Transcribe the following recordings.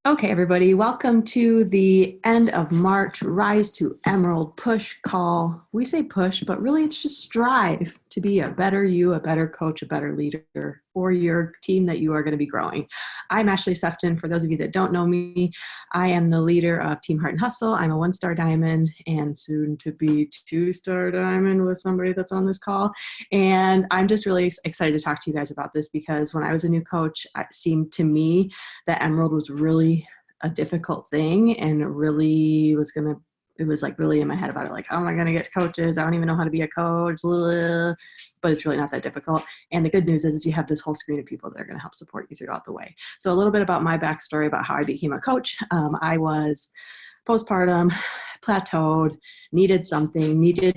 Okay, everybody, welcome to the end of March Rise to Emerald push call. We say push, but really it's just strive to be a better you, a better coach, a better leader for your team that you are going to be growing. I'm Ashley Sefton. For those of you that don't know me, I am the leader of Team Heart and Hustle. I'm a 1-star diamond and soon to be 2-star diamond with somebody that's on this call. And I'm just really excited to talk to you guys about this because when I was a new coach, it seemed to me that Emerald was really a difficult thing and it was like really in my head about it, like, how am I going to get coaches? I don't even know how to be a coach, but it's really not that difficult. And the good news is you have this whole screen of people that are going to help support you throughout the way. So a little bit about my backstory about how I became a coach. I was postpartum, plateaued, needed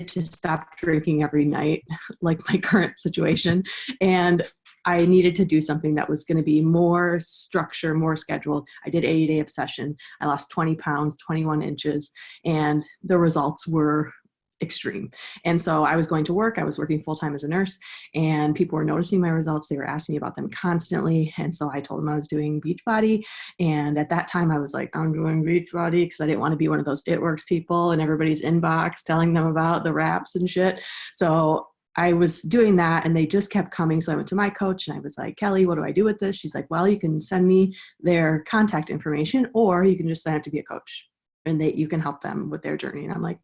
to stop drinking every night, like my current situation. And I needed to do something that was going to be more structure, more scheduled. I did 80-day obsession. I lost 20 pounds, 21 inches, and the results were extreme. And so I was going to work. I was working full-time as a nurse, and people were noticing my results. They were asking me about them constantly. And so I told them I was doing Beachbody. And at that time I was like, I'm doing Beachbody because I didn't want to be one of those It Works people in everybody's inbox telling them about the wraps and shit. So I was doing that and they just kept coming. So I went to my coach and I was like, Kelly, what do I do with this? She's like, well, you can send me their contact information or you can just sign up to be a coach and you can help them with their journey. And I'm like,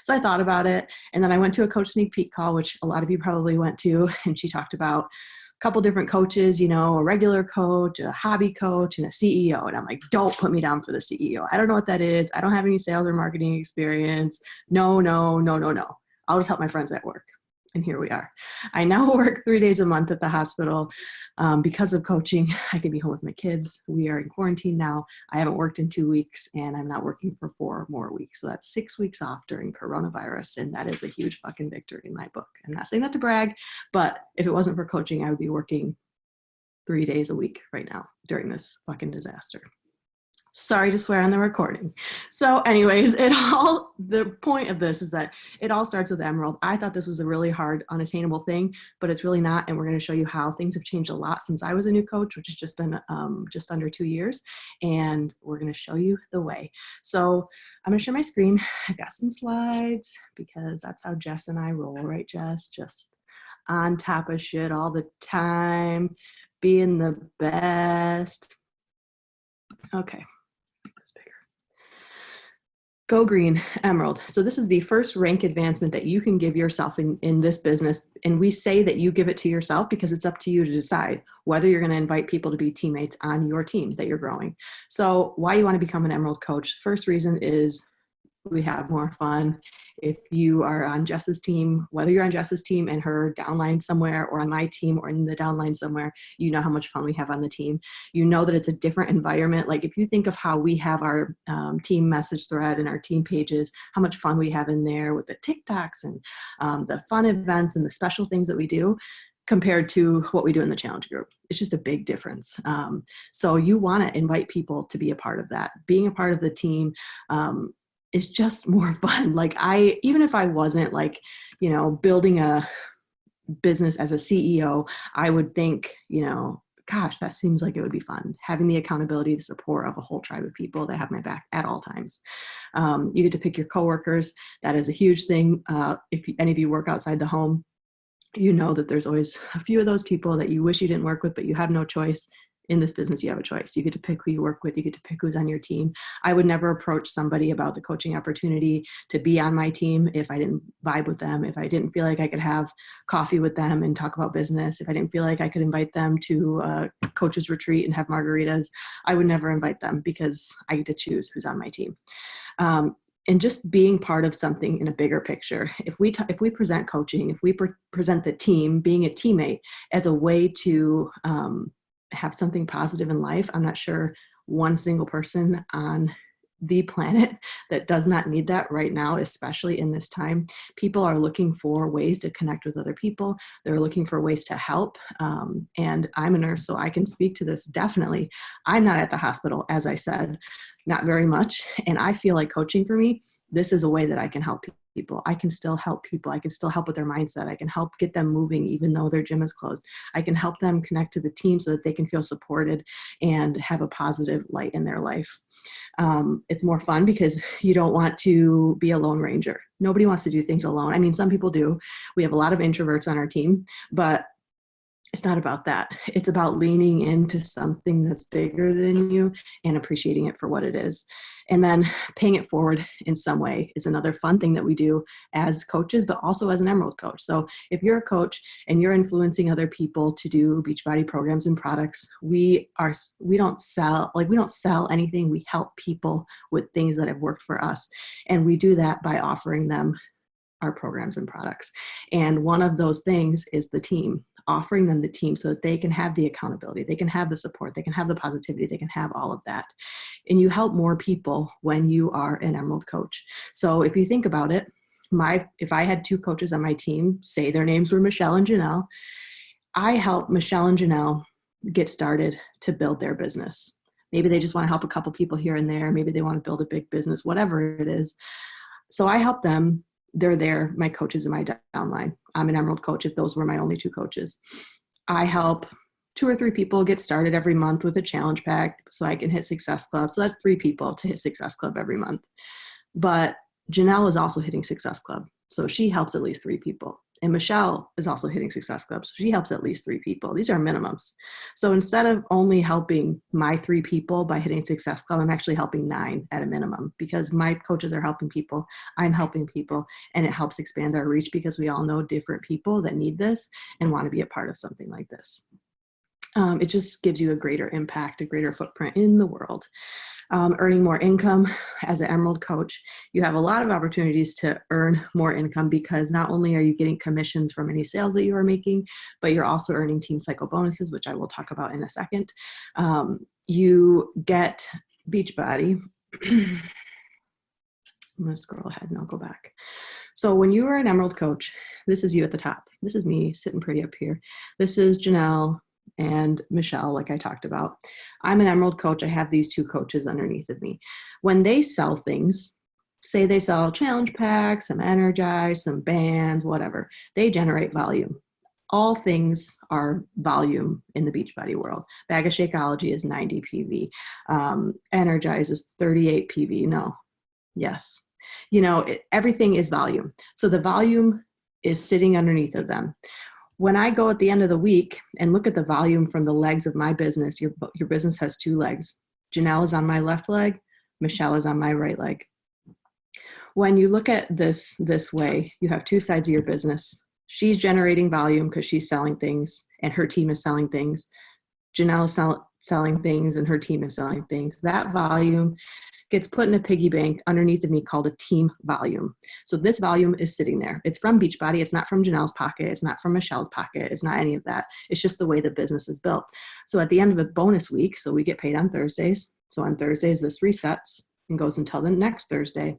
So I thought about it. And then I went to a coach sneak peek call, which a lot of you probably went to. And she talked about a couple different coaches, a regular coach, a hobby coach, and a CEO. And I'm like, don't put me down for the CEO. I don't know what that is. I don't have any sales or marketing experience. No. I'll just help my friends at work. And here we are. I now work 3 days a month at the hospital because of coaching. I can be home with my kids. We are in quarantine now. I haven't worked in 2 weeks and I'm not working for 4 more weeks. So that's 6 weeks off during coronavirus. And that is a huge fucking victory in my book. I'm not saying that to brag, but if it wasn't for coaching, I would be working 3 days a week right now during this fucking disaster. Sorry to swear on the recording. So anyways, the point of this is that it all starts with Emerald. I thought this was a really hard, unattainable thing, but it's really not. And we're going to show you how things have changed a lot since I was a new coach, which has just been just under 2 years. And we're going to show you the way. So I'm going to share my screen. I've got some slides because that's how Jess and I roll, right, Jess? Just on top of shit all the time, being the best. Okay. GOGreen Emerald. So this is the first rank advancement that you can give yourself in this business. And we say that you give it to yourself because it's up to you to decide whether you're going to invite people to be teammates on your team that you're growing. So why you want to become an Emerald coach? First reason is we have more fun. If you are on Jess's team, whether you're on Jess's team and her downline somewhere or on my team or in the downline somewhere, you know how much fun we have on the team. You know that it's a different environment. Like if you think of how we have our team message thread and our team pages, how much fun we have in there with the TikToks and the fun events and the special things that we do compared to what we do in the challenge group. It's just a big difference. So you want to invite people to be a part of that. Being a part of the team, it's just more fun. Like even if I wasn't building a business as a CEO, I would think, gosh, that seems like it would be fun. Having the accountability, the support of a whole tribe of people that have my back at all times. You get to pick your coworkers. That is a huge thing. If any of you work outside the home, you know that there's always a few of those people that you wish you didn't work with, but you have no choice. In this business, you have a choice. You get to pick who you work with. You get to pick who's on your team. I would never approach somebody about the coaching opportunity to be on my team if I didn't vibe with them, if I didn't feel like I could have coffee with them and talk about business, if I didn't feel like I could invite them to a coach's retreat and have margaritas. I would never invite them because I get to choose who's on my team. And just being part of something in a bigger picture. If we present coaching, if we present the team, being a teammate as a way to have something positive in life, I'm not sure one single person on the planet that does not need that right now, especially in this time. People are looking for ways to connect with other people. They're looking for ways to help. And I'm a nurse, so I can speak to this definitely. I'm not at the hospital, as I said, not very much. And I feel like coaching for me, this is a way that I can help people. I can still help people. I can still help with their mindset. I can help get them moving even though their gym is closed. I can help them connect to the team so that they can feel supported and have a positive light in their life. It's more fun because you don't want to be a lone ranger. Nobody wants to do things alone. I mean, some people do. We have a lot of introverts on our team, but it's not about that. It's about leaning into something that's bigger than you and appreciating it for what it is. And then paying it forward in some way is another fun thing that we do as coaches, but also as an Emerald coach. So if you're a coach and you're influencing other people to do Beachbody programs and products, we don't sell anything. We help people with things that have worked for us. And we do that by offering them our programs and products. And one of those things is the team, offering them the team so that they can have the accountability, they can have the support, they can have the positivity, they can have all of that. And you help more people when you are an Emerald coach. So if you think about it, if I had 2 coaches on my team, say their names were Michelle and Janelle, I help Michelle and Janelle get started to build their business. Maybe they just want to help a couple people here and there. Maybe they want to build a big business, whatever it is. So I help them. They're my coaches in my downline. I'm an Emerald coach if those were my only 2 coaches. I help 2 or 3 people get started every month with a challenge pack so I can hit Success Club. So that's 3 people to hit Success Club every month. But Janelle is also hitting Success Club. So she helps at least 3 people. And Michelle is also hitting Success Club. So she helps at least 3 people. These are minimums. So instead of only helping my 3 people by hitting Success Club, I'm actually helping 9 at a minimum because my coaches are helping people. I'm helping people. And it helps expand our reach because we all know different people that need this and want to be a part of something like this. It just gives you a greater impact, a greater footprint in the world. Earning more income as an Emerald coach, you have a lot of opportunities to earn more income because not only are you getting commissions from any sales that you are making, but you're also earning team cycle bonuses, which I will talk about in a second. You get Beachbody. I'm going to scroll ahead and I'll go back. So when you are an Emerald coach, this is you at the top. This is me sitting pretty up here. This is Janelle and Michelle, like I talked about. I'm an Emerald coach. I have these 2 coaches underneath of me. When they sell things, say they sell challenge packs, some Energize, some bands, whatever, they generate volume. All things are volume in the Beachbody world. Bag of Shakeology is 90 PV. Energize is 38 PV. No. Yes. Everything is volume. So the volume is sitting underneath of them. When I go at the end of the week and look at the volume from the legs of my business, your business has 2 legs. Janelle is on my left leg. Michelle is on my right leg. When you look at this way, you have 2 sides of your business. She's generating volume because she's selling things and her team is selling things. Janelle is selling things and her team is selling things. That volume gets put in a piggy bank underneath of me called a team volume. So this volume is sitting there. It's from Beachbody. It's not from Janelle's pocket. It's not from Michelle's pocket. It's not any of that. It's just the way the business is built. So at the end of a bonus week, so we get paid on Thursdays. So on Thursdays, this resets and goes until the next Thursday.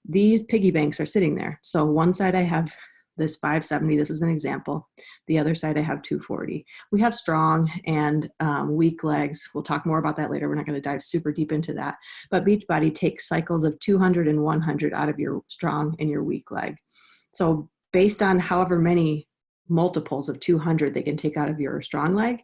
These piggy banks are sitting there. So one side I have this 570, this is an example. The other side I have 240. We have strong and weak legs. We'll talk more about that later. We're not going to dive super deep into that. But Beachbody takes cycles of 200 and 100 out of your strong and your weak leg. So based on however many multiples of 200 they can take out of your strong leg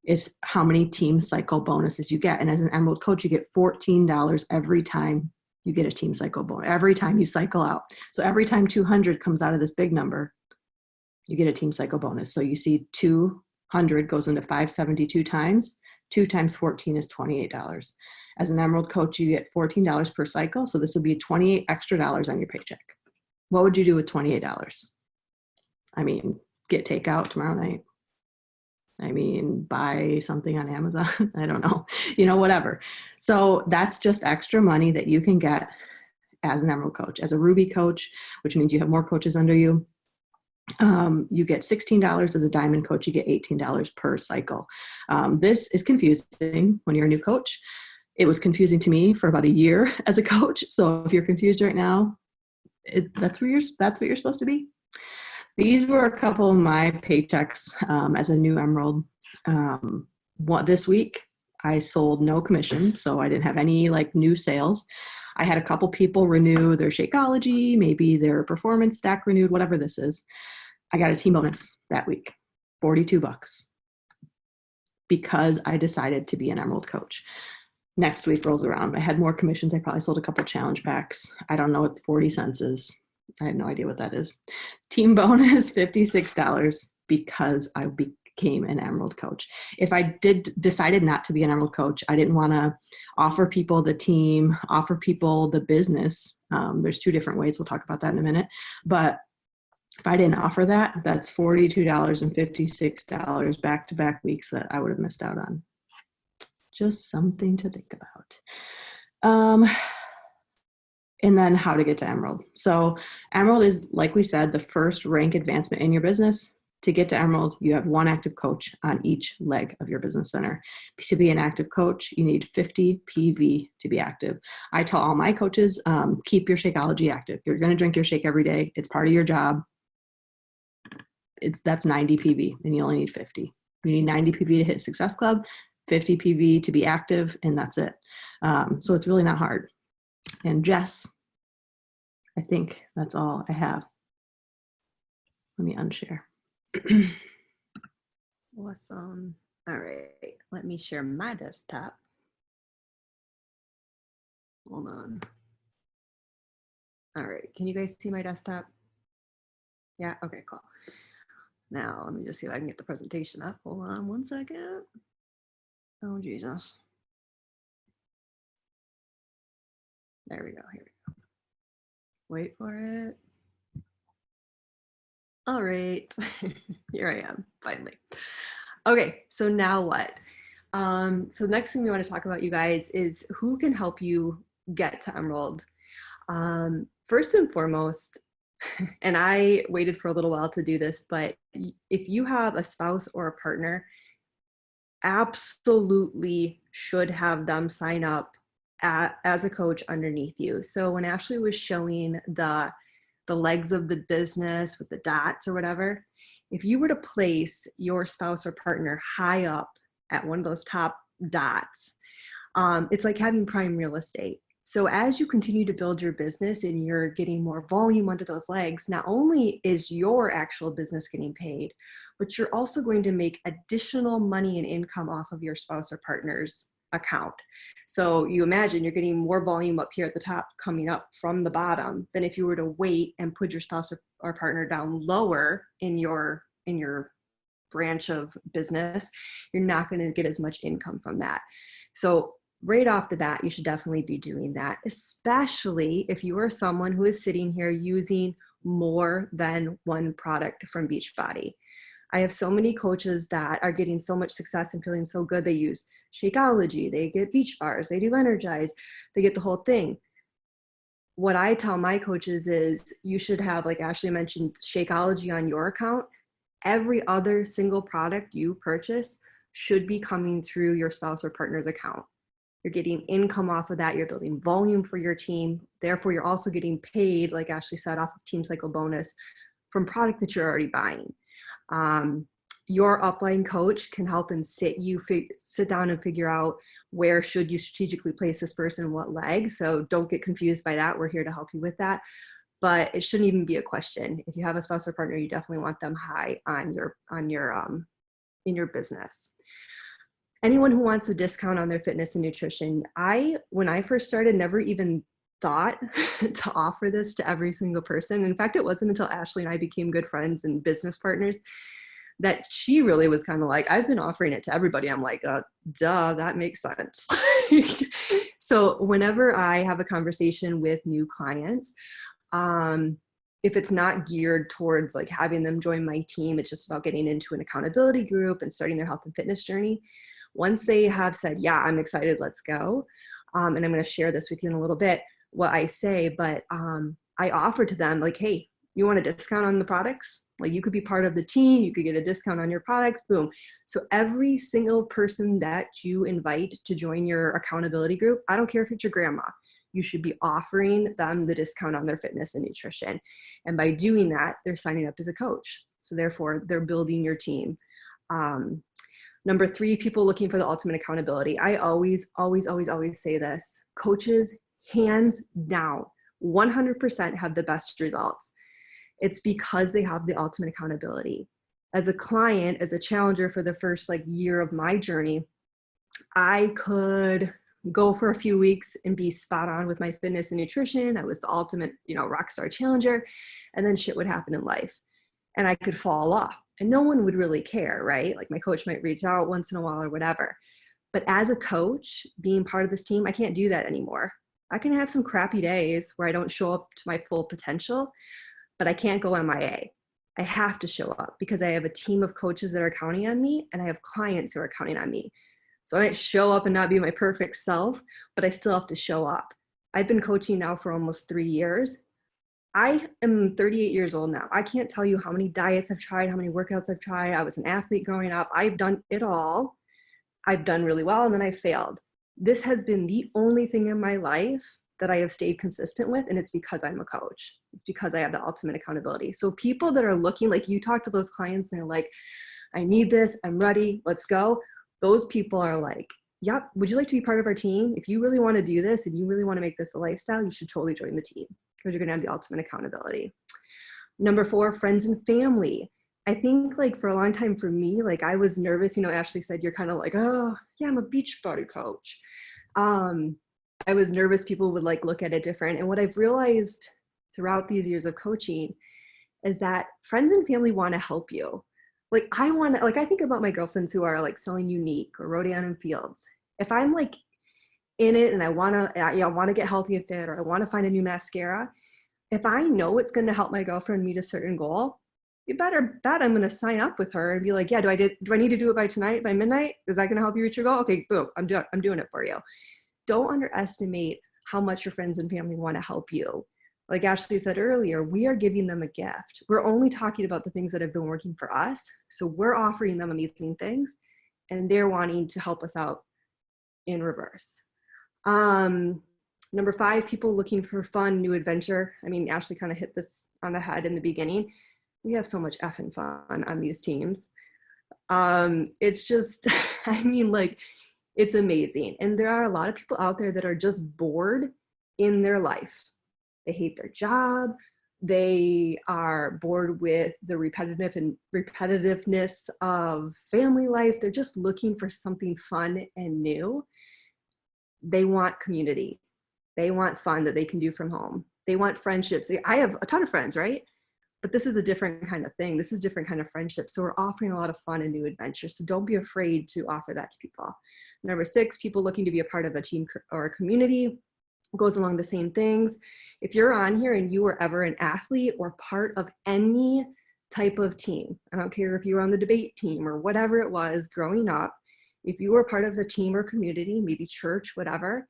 is how many team cycle bonuses you get. And as an Emerald coach, you get $14 every time you get a team cycle bonus, every time you cycle out. So every time 200 comes out of this big number, you get a team cycle bonus. So you see 200 goes into 572 times. 2 times 14 is $28. As an Emerald coach, you get $14 per cycle. So this will be 28 extra dollars on your paycheck. What would you do with $28? I mean, get takeout tomorrow night. I mean, buy something on Amazon. I don't know, whatever. So that's just extra money that you can get as an Emerald coach. As a Ruby coach, which means you have more coaches under you, you get $16. As a Diamond coach, you get $18 per cycle. This is confusing when you're a new coach. It was confusing to me for about a year as a coach. So if you're confused right now, that's what you're supposed to be. These were a couple of my paychecks as a new Emerald. This week, I sold no commission, so I didn't have any new sales. I had a couple people renew their Shakeology, maybe their performance stack renewed, whatever this is. I got a team bonus that week, $42, because I decided to be an Emerald coach. Next week rolls around. I had more commissions. I probably sold a couple challenge packs. I don't know what 40 cents is. I have no idea what that is. Team bonus, $56, because I became an Emerald coach. If I decided not to be an Emerald coach, I didn't want to offer people the team, offer people the business. There's two different ways. We'll talk about that in a minute. But if I didn't offer that, that's $42 and $56 back-to-back weeks that I would have missed out on. Just something to think about. And then how to get to Emerald. So Emerald is, like we said, the first rank advancement in your business. To get to Emerald, you have one active coach on each leg of your business center. To be an active coach, you need 50 PV to be active. I tell all my coaches, keep your Shakeology active. You're going to drink your shake every day. It's part of your job. That's 90 PV, and you only need 50. You need 90 PV to hit Success Club, 50 PV to be active, and that's it. So it's really not hard. And Jess, I think that's all I have. Let me unshare. Awesome. All right, let me share my desktop. Hold on. All right, can you guys see my desktop? Yeah, okay, cool. Now, let me just see if I can get the presentation up. Hold on one second. Oh, Jesus. There we go, here we go. Wait for it. All right, here I am, finally. Okay, so now what? So the next thing we want to talk about, you guys, is who can help you get to Emerald. First and foremost, and I waited for a little while to do this, but if you have a spouse or a partner, absolutely should have them sign up as a coach underneath you. So when Ashley was showing the legs of the business with the dots or whatever, if you were to place your spouse or partner high up at one of those top dots, it's like having prime real estate. So as you continue to build your business and you're getting more volume under those legs, not only is your actual business getting paid, but you're also going to make additional money and income off of your spouse or partner's account. So you imagine you're getting more volume up here at the top coming up from the bottom than if you were to wait and put your spouse or partner down lower in your branch of business. You're not going to get as much income from that. So right off the bat, you should definitely be doing that, especially if you are someone who is sitting here using more than one product from Beachbody. I have so many coaches that are getting so much success and feeling so good. They use Shakeology, they get Beach Bars, they do Energize, they get the whole thing. What I tell my coaches is you should have, like Ashley mentioned, Shakeology on your account. Every other single product you purchase should be coming through your spouse or partner's account. You're getting income off of that. You're building volume for your team. Therefore, you're also getting paid, like Ashley said, off of Team Cycle Bonus from product that you're already buying. Your upline coach can help and sit down and figure out where should you strategically place this person in what leg. So don't get confused by that. We're here to help you with that. But it shouldn't even be a question. If you have a spouse or partner, you definitely want them high on your in your business. Anyone who wants the discount on their fitness and nutrition, when I first started, never even thought to offer this to every single person. In fact, it wasn't until Ashley and I became good friends and business partners that she really was kind of like, I've been offering it to everybody. I'm like, duh, that makes sense. So whenever I have a conversation with new clients, if it's not geared towards like having them join my team, it's just about getting into an accountability group and starting their health and fitness journey. Once they have said, yeah, I'm excited, let's go. And I'm going to share this with you in a little bit, what I say, but I offer to them like, hey, you want a discount on the products? Like you could be part of the team, you could get a discount on your products, boom. So every single person that you invite to join your accountability group, I don't care if it's your grandma, you should be offering them the discount on their fitness and nutrition. And by doing that, they're signing up as a coach. So therefore they're building your team. Number 3, people looking for the ultimate accountability. I always say this, coaches hands down, 100% have the best results. It's because they have the ultimate accountability. As a client, as a challenger for the first year of my journey, I could go for a few weeks and be spot on with my fitness and nutrition. I was the ultimate, rock star challenger, and then shit would happen in life and I could fall off and no one would really care, right? Like my coach might reach out once in a while or whatever. But as a coach, being part of this team, I can't do that anymore. I can have some crappy days where I don't show up to my full potential, but I can't go MIA. I have to show up because I have a team of coaches that are counting on me and I have clients who are counting on me. So I might show up and not be my perfect self, but I still have to show up. I've been coaching now for almost 3 years. I am 38 years old now. I can't tell you how many diets I've tried, how many workouts I've tried. I was an athlete growing up. I've done it all. I've done really well and then I failed. This has been the only thing in my life that I have stayed consistent with, and it's because I'm a coach. It's because I have the ultimate accountability. So people that are looking, like you talk to those clients and they're like, I need this, I'm ready, let's go. Those people are like, yep, would you like to be part of our team? If you really want to do this and you really want to make this a lifestyle, you should totally join the team because you're going to have the ultimate accountability. Number 4, friends and family. I think for a long time for me, I was nervous, Ashley said, you're kind of like, oh yeah, I'm a beach body coach. I was nervous people would look at it different. And what I've realized throughout these years of coaching is that friends and family want to help you. I think about my girlfriends who are selling Unique or Rodan and Fields. If I'm in it and I want to get healthy and fit, or I want to find a new mascara, if I know it's going to help my girlfriend meet a certain goal, you better bet I'm going to sign up with her and be like, yeah, do I need to do it by tonight, by midnight? Is that going to help you reach your goal? Okay, boom, I'm doing it for you. Don't underestimate how much your friends and family want to help you. Like Ashley said earlier, we are giving them a gift. We're only talking about the things that have been working for us. So we're offering them amazing things and they're wanting to help us out in reverse. Number 5, people looking for fun, new adventure. I mean, Ashley kind of hit this on the head in the beginning. We have so much effing fun on these teams. It's just, it's amazing. And there are a lot of people out there that are just bored in their life. They hate their job. They are bored with the repetitiveness of family life. They're just looking for something fun and new. They want community. They want fun that they can do from home. They want friendships. I have a ton of friends, right? But this is a different kind of thing. This is a different kind of friendship. So we're offering a lot of fun and new adventures. So don't be afraid to offer that to people. Number 6, people looking to be a part of a team or a community. Goes along the same things. If you're on here and you were ever an athlete or part of any type of team, I don't care if you were on the debate team or whatever it was growing up, if you were part of the team or community, maybe church, whatever,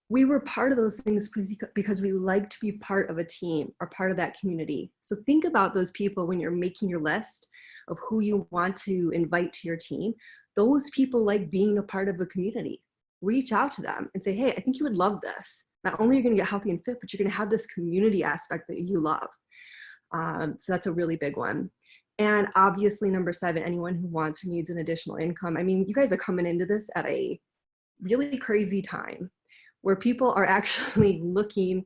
we were part of those things because we like to be part of a team or part of that community. So think about those people when you're making your list of who you want to invite to your team. Those people like being a part of a community. Reach out to them and say, hey, I think you would love this. Not only are you going to get healthy and fit, but you're going to have this community aspect that you love. So that's a really big one. And obviously, number 7, anyone who wants or needs an additional income. I mean, you guys are coming into this at a really crazy time where people are actually looking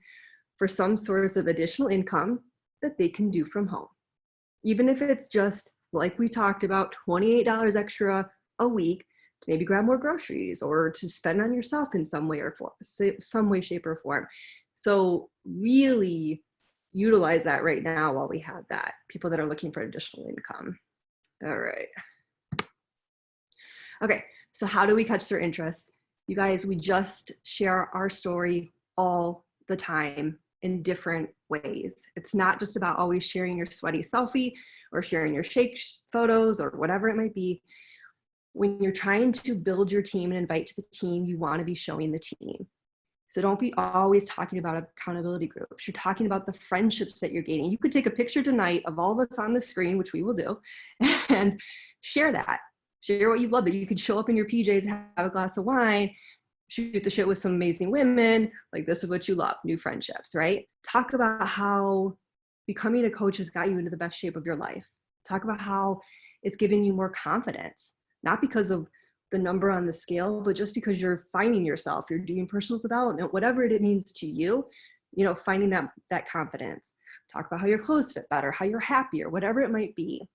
for some source of additional income that they can do from home. Even if it's just, like we talked about, $28 extra a week, to maybe grab more groceries or to spend on yourself in some way, shape, or form. So really utilize that right now while we have that. People that are looking for additional income. All right. Okay, so how do we catch their interest? You guys, we just share our story all the time in different ways. It's not just about always sharing your sweaty selfie or sharing your shake photos or whatever it might be. When you're trying to build your team and invite to the team, you want to be showing the team. So don't be always talking about accountability groups. You're talking about the friendships that you're gaining. You could take a picture tonight of all of us on the screen, which we will do, and share that. Share what you love, that you could show up in your PJs, have a glass of wine, shoot the shit with some amazing women. Like, this is what you love, new friendships, right? Talk about how becoming a coach has got you into the best shape of your life. Talk about how it's given you more confidence, not because of the number on the scale, but just because you're finding yourself, you're doing personal development, whatever it means to you, you know, finding that confidence. Talk about how your clothes fit better, how you're happier, whatever it might be.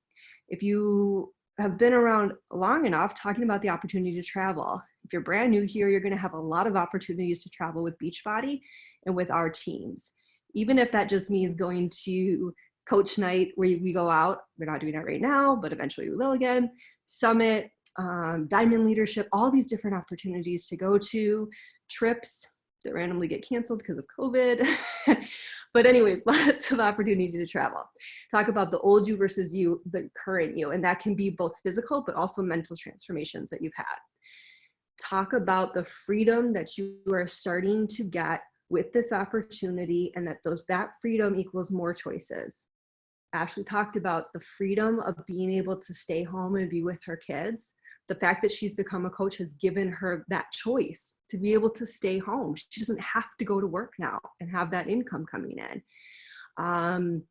If you have been around long enough, talking about the opportunity to travel. If you're brand new here, you're going to have a lot of opportunities to travel with Beachbody and with our teams. Even if that just means going to coach night where we go out, we're not doing that right now, but eventually we will again, summit, diamond leadership, all these different opportunities to go to, trips that randomly get canceled because of COVID. But anyways, lots of opportunity to travel. Talk about the old you versus you, the current you, and that can be both physical, but also mental transformations that you've had. Talk about the freedom that you are starting to get with this opportunity, and that freedom equals more choices. Ashley talked about the freedom of being able to stay home and be with her kids. The fact that she's become a coach has given her that choice to be able to stay home. She doesn't have to go to work now and have that income coming in. I'm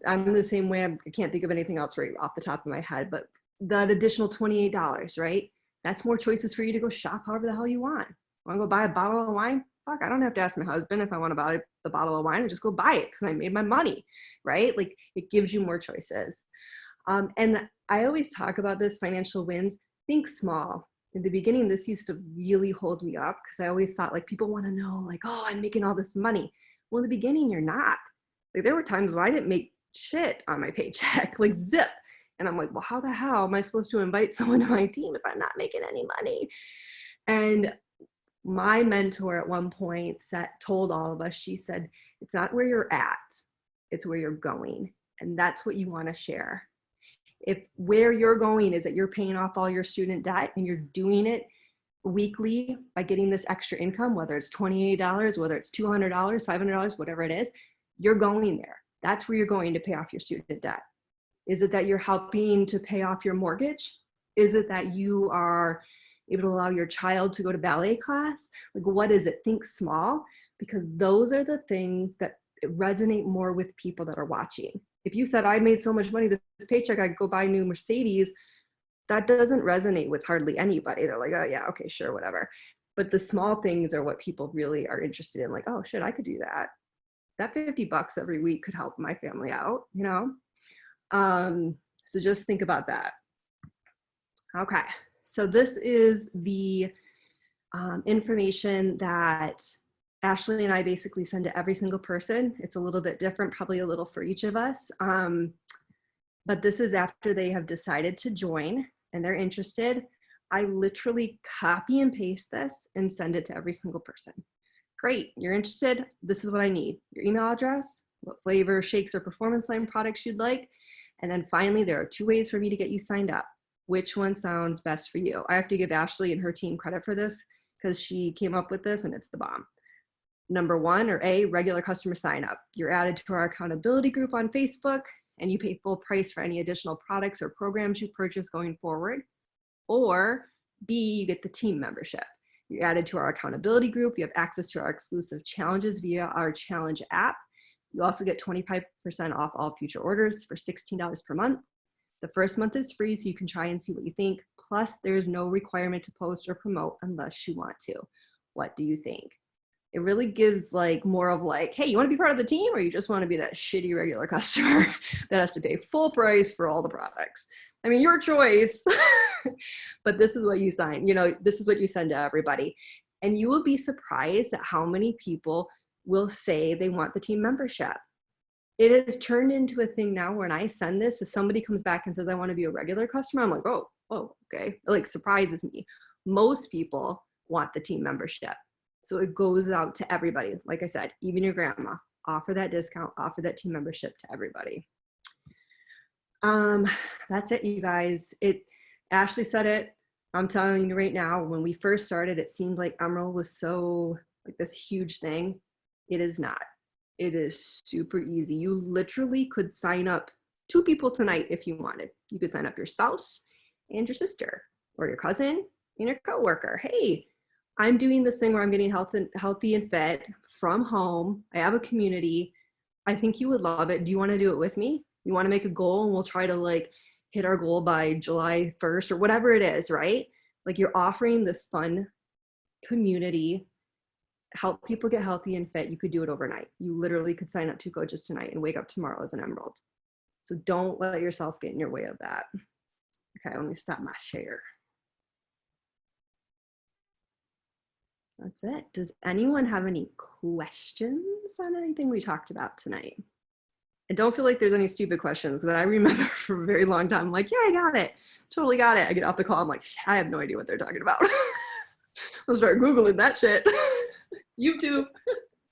the same way. I can't think of anything else right off the top of my head, but that additional $28, right? That's more choices for you to go shop however the hell you want. Want to go buy a bottle of wine? Fuck, I don't have to ask my husband if I want to buy the bottle of wine. I just go buy it because I made my money, right? Like, it gives you more choices. And I always talk about this, financial wins. Think small. In the beginning, this used to really hold me up because I always thought, like, people want to know, like, oh, I'm making all this money. Well, in the beginning, you're not. Like, there were times where I didn't make shit on my paycheck, like zip. And I'm like, well, how the hell am I supposed to invite someone to my team if I'm not making any money? And my mentor at one point told all of us, she said, it's not where you're at, it's where you're going. And that's what you want to share. If where you're going is that you're paying off all your student debt and you're doing it weekly by getting this extra income, whether it's $28, whether it's $200, $500, whatever it is, you're going there. That's where you're going to pay off your student debt. Is it that you're helping to pay off your mortgage? Is it that you are able to allow your child to go to ballet class? Like, what is it? Think small, because those are the things that resonate more with people that are watching. If you said, I made so much money this paycheck, I could go buy a new Mercedes, that doesn't resonate with hardly anybody. They're like, oh yeah, okay, sure, whatever. But the small things are what people really are interested in. Like, oh shit, I could do that. That $50 every week could help my family out, you know? So just think about that. Okay, so this is the information that Ashley and I basically send to every single person. It's a little bit different, probably a little for each of us. But this is after they have decided to join and they're interested. I literally copy and paste this and send it to every single person. Great, you're interested. This is what I need. Your email address, what flavor shakes or performance line products you'd like. And then finally, there are 2 ways for me to get you signed up. Which one sounds best for you? I have to give Ashley and her team credit for this because she came up with this and it's the bomb. Number 1, or A, regular customer sign up. You're added to our accountability group on Facebook and you pay full price for any additional products or programs you purchase going forward. Or B, you get the team membership. You're added to our accountability group. You have access to our exclusive challenges via our challenge app. You also get 25% off all future orders for $16 per month. The first month is free, so you can try and see what you think. Plus, there's no requirement to post or promote unless you want to. What do you think? It really gives like more of like, hey, you want to be part of the team, or you just want to be that shitty regular customer that has to pay full price for all the products? I mean, your choice, but this is what you sign. You know, this is what you send to everybody. And you will be surprised at how many people will say they want the team membership. It has turned into a thing now when I send this, if somebody comes back and says, I want to be a regular customer, I'm like, oh, okay. It like surprises me. Most people want the team membership. So it goes out to everybody. Like I said, even your grandma, offer that discount, offer that team membership to everybody. That's it, you guys. Ashley said it. I'm telling you right now, when we first started, it seemed like Emerald was so like this huge thing. It is not. It is super easy. You literally could sign up 2 people tonight if you wanted. You could sign up your spouse and your sister or your cousin and your coworker. Hey, I'm doing this thing where I'm getting healthy and fit from home. I have a community. I think you would love it. Do you want to do it with me? You want to make a goal and we'll try to like hit our goal by July 1st or whatever it is, right? Like, you're offering this fun community, help people get healthy and fit. You could do it overnight. You literally could sign up 2 coaches tonight and wake up tomorrow as an Emerald. So don't let yourself get in your way of that. Okay, let me stop my share. That's it. Does anyone have any questions on anything we talked about tonight? And don't feel like there's any stupid questions, because I remember for a very long time, I'm like, yeah, I got it. Totally got it. I get off the call, I'm like, I have no idea what they're talking about. I'll start Googling that shit. YouTube.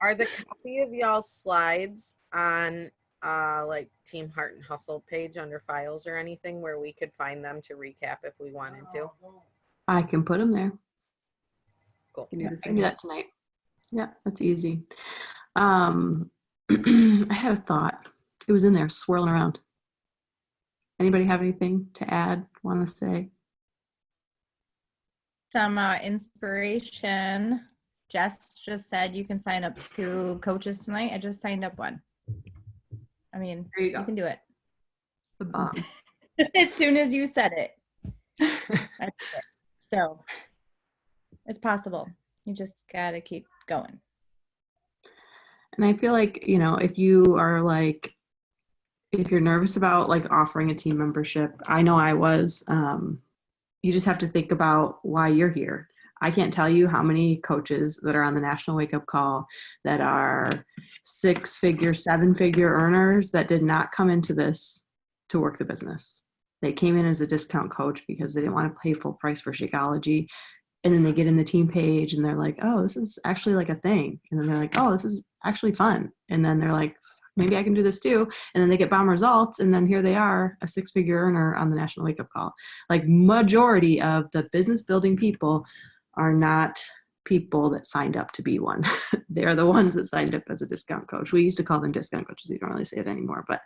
Are the copy of y'all's slides on like Team Heart and Hustle page under files or anything where we could find them to recap if we wanted to? I can put them there. Cool. Can Yeah, do I can do that tonight. Yeah, that's easy. I had a thought. It was in there swirling around. Anybody have anything to add, want to say? Some inspiration. Jess just said you can sign up 2 coaches tonight. I just signed up 1. I mean, There you go. can do it. The bomb. As soon as you said it. That's it. So it's possible. You just got to keep going. And I feel like, you know, if you are like, if you're nervous about like offering a team membership, I know I was, you just have to think about why you're here. I can't tell you how many coaches that are on the National Wake Up Call that are 6-figure, 7-figure earners that did not come into this to work the business. They came in as a discount coach because they didn't want to pay full price for Shakeology. And then they get in the team page and they're like, oh, this is actually like a thing. And then they're like, oh, this is actually fun. And then they're like, maybe I can do this too. And then they get bomb results. And then here they are, a 6-figure earner on the National Wake Up Call. Like, majority of the business building people are not people that signed up to be one. They're the ones that signed up as a discount coach. We used to call them discount coaches. We don't really say it anymore, but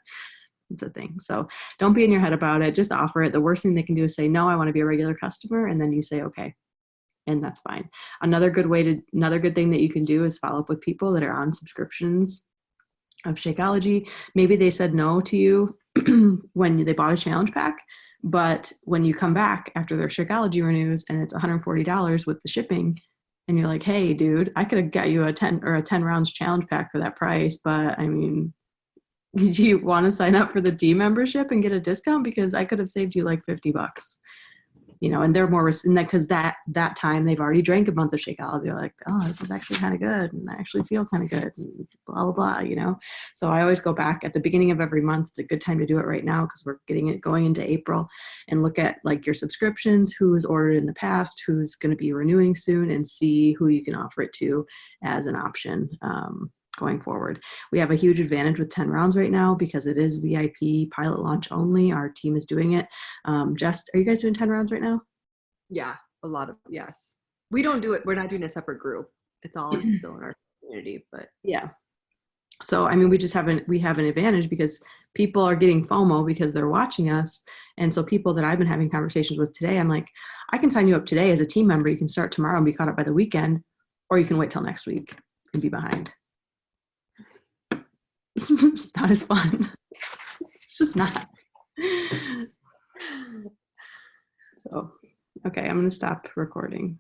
it's a thing. So don't be in your head about it. Just offer it. The worst thing they can do is say, no, I want to be a regular customer. And then you say, okay. And that's fine. Another good thing that you can do is follow up with people that are on subscriptions of Shakeology. Maybe they said no to you when they bought a challenge pack, but when you come back after their Shakeology renews and it's $140 with the shipping, and you're like, hey, dude, I could have got you a 10 rounds challenge pack for that price, but I mean, do you want to sign up for the D membership and get a discount? Because I could have saved you like $50. You know, and they're more in that, because that time they've already drank a month of Shakeology. They're like, oh, this is actually kind of good, and I actually feel kind of good, and blah blah blah. You know, so I always go back at the beginning of every month. It's a good time to do it right now because we're getting it going into April, and look at like your subscriptions, who's ordered in the past, who's going to be renewing soon, and see who you can offer it to as an option. Going forward, we have a huge advantage with 10 rounds right now because it is VIP pilot launch only. Our team is doing it. Jess, are you guys doing 10 rounds right now? Yeah, yes. We don't do it. We're not doing a separate group. It's all still in our community, but yeah. So, I mean, we have an advantage because people are getting FOMO because they're watching us. And so people that I've been having conversations with today, I'm like, I can sign you up today as a team member. You can start tomorrow and be caught up by the weekend, or you can wait till next week and be behind. It's not as fun. It's just not. So, okay, I'm going to stop recording.